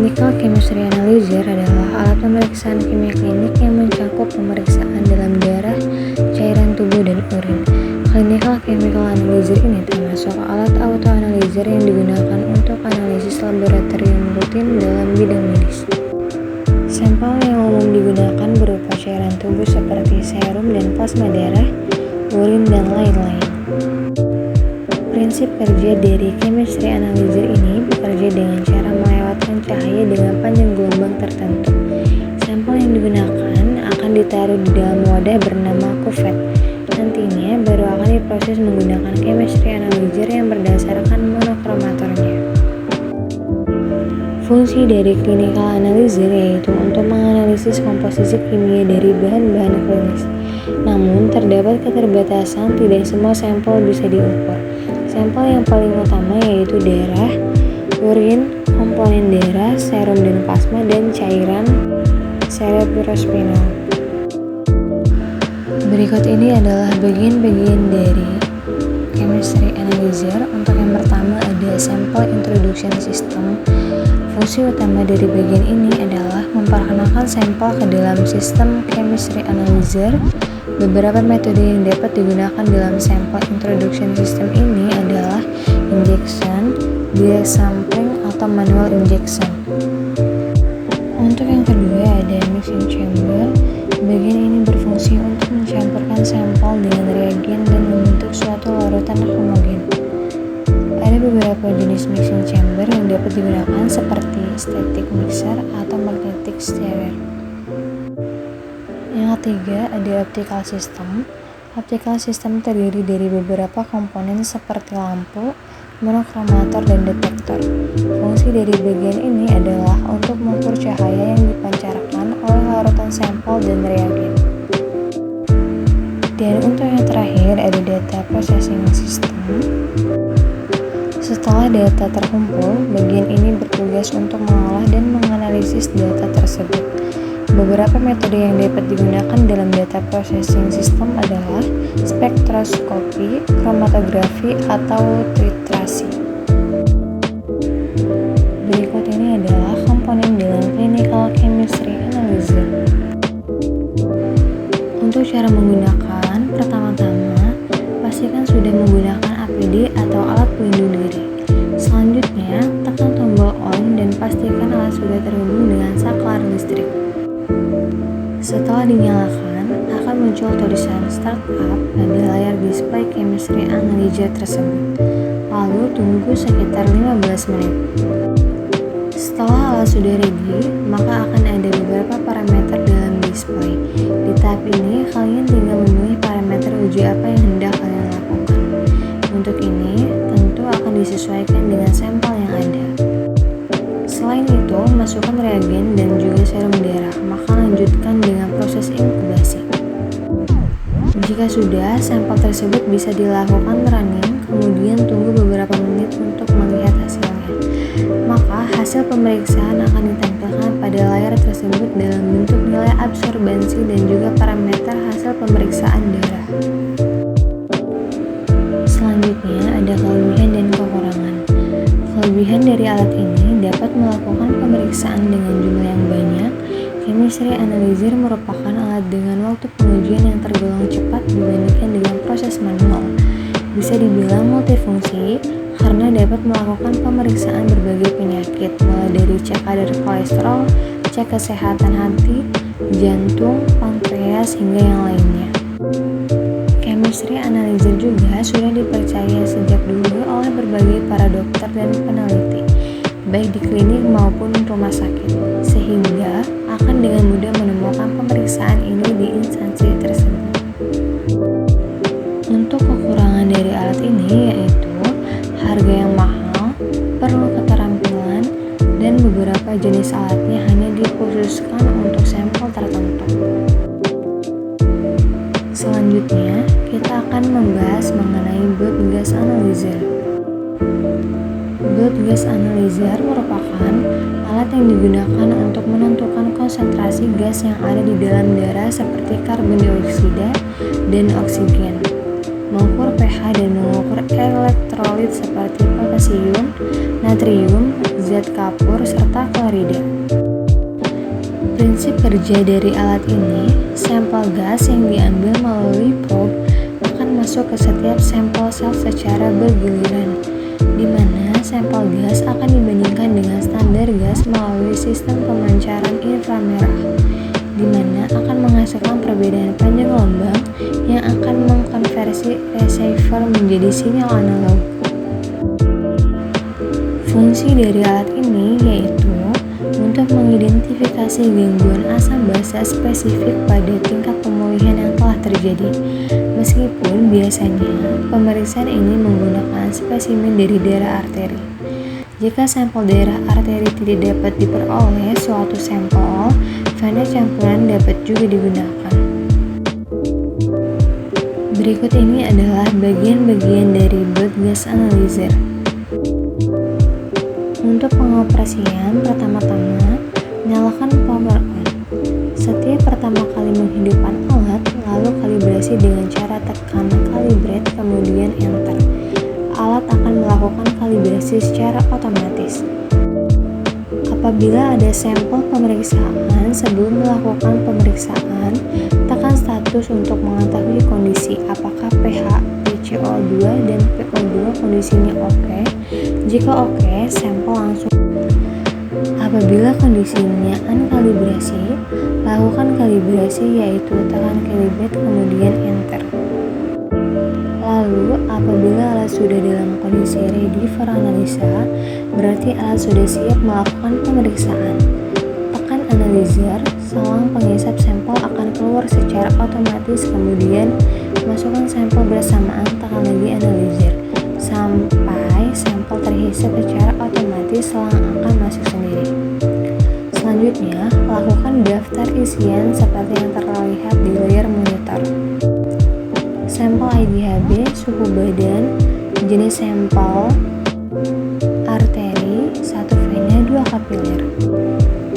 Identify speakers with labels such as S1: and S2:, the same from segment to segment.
S1: Clinical Chemistry Analyzer adalah alat pemeriksaan kimia klinik yang mencakup pemeriksaan dalam darah, cairan tubuh, dan urin. Clinical Chemical Analyzer ini termasuk alat autoanalyzer yang digunakan untuk analisis laboratorium rutin dalam bidang medis. Sampel yang umum digunakan berupa cairan tubuh seperti serum dan plasma darah, urin, dan lain-lain. Prinsip kerja dari chemistry analyzer ini bekerja dengan cara melewatkan cahaya dengan panjang gelombang tertentu. Sampel yang digunakan akan ditaruh di dalam wadah bernama kuvet. Nantinya baru akan diproses menggunakan chemistry analyzer yang berdasarkan monokromatornya. Fungsi dari clinical analyzer yaitu untuk menganalisis komposisi kimia dari bahan-bahan klinis. Namun, terdapat keterbatasan, tidak semua sampel bisa diukur. Sampel yang paling utama yaitu darah, urin, komponen darah, serum dan plasma, dan cairan cerebrospinal. Berikut ini adalah bagian-bagian dari chemistry analyzer. Untuk yang pertama ada sample introduction system. Fungsi utama dari bagian ini adalah memperkenalkan sampel ke dalam sistem chemistry analyzer. Beberapa metode yang dapat digunakan dalam sample introduction system ini adalah injection, direct sampling, atau manual injection. Untuk yang kedua ada mixing chamber. Bagian ini berfungsi untuk mencampurkan sampel dengan reagen dan membentuk suatu larutan homogen. Ada beberapa jenis mixing chamber yang dapat digunakan seperti static mixer atau magnetic stirrer. Yang ketiga ada optical system. Optical system terdiri dari beberapa komponen seperti lampu, monokromator, dan detektor. Fungsi dari bagian ini adalah untuk mengukur cahaya yang dipancarkan oleh larutan sampel dan reagen. Dan untuk yang terakhir ada data processing system. Setelah data terkumpul, bagian ini bertugas untuk mengolah dan menganalisis data tersebut. Beberapa metode yang dapat digunakan dalam data processing system adalah spektroskopi, kromatografi, atau titrasi. Berikut ini adalah komponen dalam clinical chemistry analyzer. Untuk cara menggunakan, pertama-tama pastikan sudah menggunakan APD atau alat pelindung diri. Selanjutnya, tekan tombol on dan pastikan alat sudah terhubung dengan saklar listrik. Setelah dinyalakan, akan muncul tulisan startup pada layar display chemistry analyzer tersebut. Lalu tunggu sekitar 15 menit. Setelah alat sudah ready, maka akan ada beberapa parameter dalam display. Di tahap ini, kalian tinggal memenuhi parameter uji apa yang hendak kalian lakukan. Untuk ini, tentu akan disesuaikan dengan sampel yang ada. Selain itu, masukkan reagen dan juga serum darah, maka lanjutkan dengan proses inkubasi. Jika sudah, sampel tersebut bisa dilakukan running, kemudian tunggu beberapa menit untuk melihat hasilnya. Maka, hasil pemeriksaan akan ditampilkan pada layar tersebut dalam bentuk nilai absorbansi dan juga parameter hasil pemeriksaan darah. Selanjutnya, ada kelebihan dan kekurangan. Kelebihan dari alat ini dapat melakukan pemeriksaan dengan jumlah yang banyak. Chemistry analyzer merupakan alat dengan waktu pengujian yang tergolong cepat dibandingkan dengan proses manual. Bisa dibilang multifungsi karena dapat melakukan pemeriksaan berbagai penyakit, mulai dari cek kadar kolesterol, cek kesehatan hati, jantung, pankreas, hingga yang lainnya. Chemistry analyzer juga sudah dipercaya sejak dulu oleh berbagai para dokter dan peneliti, baik di klinik maupun rumah sakit, sehingga akan dengan mudah menemukan pemeriksaan ini di instansi tersebut. Untuk kekurangan dari alat ini yaitu harga yang mahal, perlu keterampilan, dan beberapa jenis alatnya hanya dikhususkan untuk sampel tertentu. Selanjutnya, kita akan membahas mengenai blood gas analyzer. Blood gas analyzer merupakan alat yang digunakan untuk menentukan konsentrasi gas yang ada di dalam darah seperti karbon dioksida dan oksigen, mengukur pH dan mengukur elektrolit seperti potasium, natrium, zat zat kapur, serta klorida. Prinsip kerja dari alat ini, sampel gas yang diambil melalui probe akan masuk ke setiap sampel sel secara bergiliran, di mana sampel gas akan dibandingkan dengan standar gas melalui sistem pemancaran inframerah, di mana akan menghasilkan perbedaan panjang gelombang yang akan mengkonversi receiver menjadi sinyal analog. Fungsi dari alat ini yaitu untuk mengidentifikasi gangguan asam basa spesifik pada tingkat pemulihan yang telah terjadi. Meskipun biasanya pemeriksaan ini menggunakan spesimen dari daerah arteri. Jika sampel daerah arteri tidak dapat diperoleh suatu sampel, vena campuran dapat juga digunakan. Berikut ini adalah bagian-bagian dari blood gas analyzer. Untuk pengoperasian, pertama-tama nyalakan power on. Setiap pertama kali menghidupkan alat, lalu kalibrasi dengan cara tekan calibrate kemudian enter. Alat akan melakukan kalibrasi secara otomatis. Apabila ada sampel pemeriksaan, sebelum melakukan pemeriksaan, tekan status untuk mengetahui kondisi apakah pH, PCO2 dan PO2 kondisinya oke. Jika oke, sampel langsung. Apabila kondisinya unkalibrasi, lakukan kalibrasi yaitu tekan calibrate kemudian enter. Lalu, apabila alat sudah dalam kondisi ready for analisa, berarti alat sudah siap melakukan pemeriksaan. Tekan analyzer, selang penghisap sampel akan keluar secara otomatis, kemudian masukkan sampel bersamaan, tekan lagi analyzer sampai sampel terhisap secara otomatis, selang akan masuk sendiri. Selanjutnya, lakukan daftar isian seperti yang terlihat di layar monitor. Sampel IDHB, suhu badan, jenis sampel, arteri, 1 vena, 2 kapiler.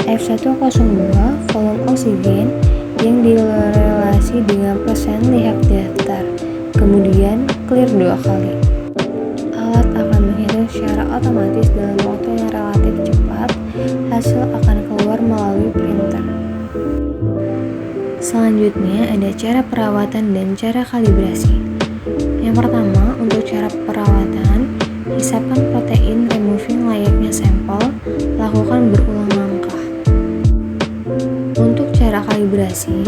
S1: F102, volume oksigen yang direlasi dengan persen lihat daftar, kemudian clear 2 kali. Alat akan menghitung secara otomatis dalam waktu yang relatif cepat, hasil akan keluar melalui printer. Selanjutnya ada cara perawatan dan cara kalibrasi. Yang pertama, untuk cara perawatan, hisapkan protein removing layaknya sampel, lakukan berulang langkah. Untuk cara kalibrasi,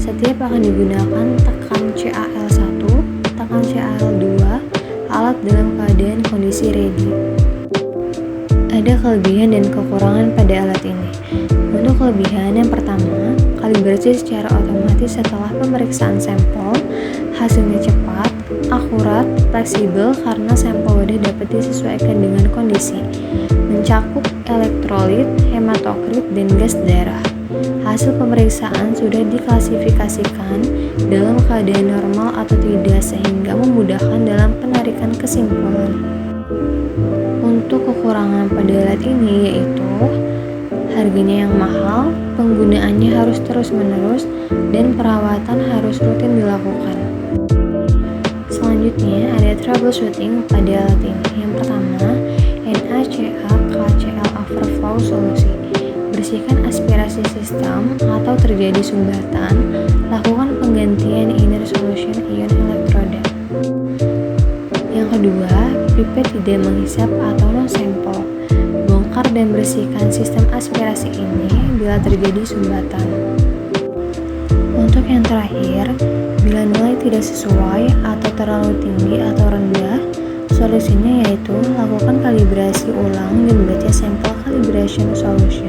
S1: setiap akan digunakan tekan CAL1, tekan CAL2, alat dalam keadaan kondisi ready. Ada kelebihan dan kekurangan pada alat ini. Untuk kelebihan yang pertama, kalibrasi secara otomatis setelah pemeriksaan sampel, hasilnya cepat, akurat, fleksibel karena sampel wadah dapat disesuaikan dengan kondisi, mencakup elektrolit, hematokrit, dan gas darah. Hasil pemeriksaan sudah diklasifikasikan dalam keadaan normal atau tidak sehingga memudahkan dalam penarikan kesimpulan. Untuk kekurangan pada alat ini yaitu harganya yang mahal, penggunaannya harus terus-menerus, dan perawatan harus rutin dilakukan. Selanjutnya ada troubleshooting pada alat ini. Yang pertama, NaCa-KCl overflow solusi. Bersihkan aspirasi sistem atau terjadi sumbatan, lakukan penggantian inner solution ion elektroda. Yang kedua, pipet tidak menghisap atau no sample. Bongkar dan bersihkan sistem aspirasi ini bila terjadi sumbatan. Untuk yang terakhir, bila nilai tidak sesuai atau terlalu tinggi atau rendah, solusinya yaitu lakukan kalibrasi ulang dan baca sampel calibration solution.